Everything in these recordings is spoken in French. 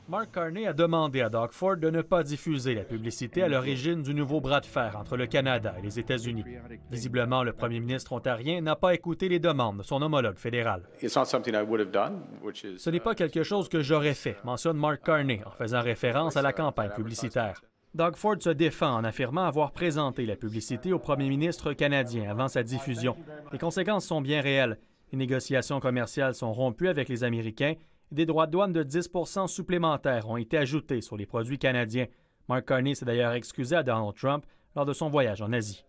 Mark Carney a demandé à Doug Ford de ne pas diffuser la publicité à l'origine du nouveau bras de fer entre le Canada et les États-Unis. Visiblement, le premier ministre ontarien n'a pas écouté les demandes de son homologue fédéral. Ce n'est pas quelque chose que j'aurais fait, mentionne Mark Carney en faisant référence à la campagne publicitaire. Doug Ford se défend en affirmant avoir présenté la publicité au premier ministre canadien avant sa diffusion. Les conséquences sont bien réelles. Les négociations commerciales sont rompues avec les Américains. Des droits de douane de 10 supplémentaires ont été ajoutés sur les produits canadiens. Mark Carney s'est d'ailleurs excusé à Donald Trump lors de son voyage en Asie.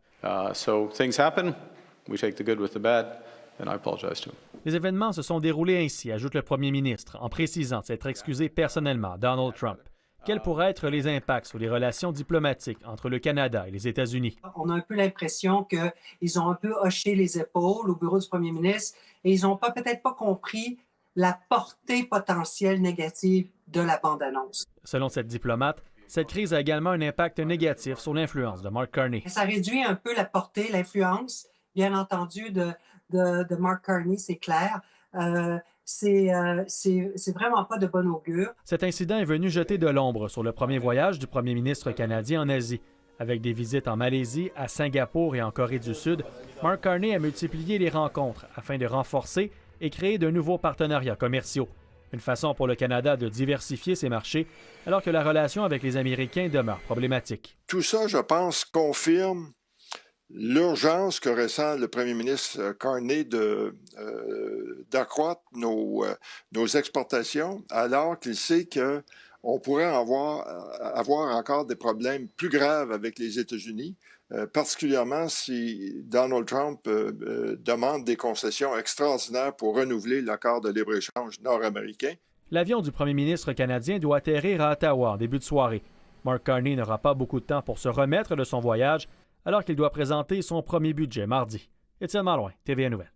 Les événements se sont déroulés ainsi, ajoute le premier ministre, en précisant s'être excusé personnellement à Donald Trump. Quels pourraient être les impacts sur les relations diplomatiques entre le Canada et les États-Unis? On a un peu l'impression qu'ils ont un peu hoché les épaules au bureau du premier ministre et ils n'ont peut-être pas compris la portée potentielle négative de la bande-annonce. Selon cette diplomate, cette crise a également un impact négatif sur l'influence de Mark Carney. Ça réduit un peu la portée, l'influence, bien entendu, de Mark Carney, c'est clair. C'est vraiment pas de bon augure. Cet incident est venu jeter de l'ombre sur le premier voyage du premier ministre canadien en Asie. Avec des visites en Malaisie, à Singapour et en Corée du Sud, Mark Carney a multiplié les rencontres afin de renforcer et créer de nouveaux partenariats commerciaux. Une façon pour le Canada de diversifier ses marchés alors que la relation avec les Américains demeure problématique. Tout ça, je pense, confirme l'urgence que ressent le premier ministre Carney d'accroître nos exportations alors qu'il sait qu'on pourrait avoir encore des problèmes plus graves avec les États-Unis, particulièrement si Donald Trump demande des concessions extraordinaires pour renouveler l'accord de libre-échange nord-américain. L'avion du premier ministre canadien doit atterrir à Ottawa en début de soirée. Mark Carney n'aura pas beaucoup de temps pour se remettre de son voyage alors qu'il doit présenter son premier budget mardi. Étienne Malouin, TVA Nouvelles.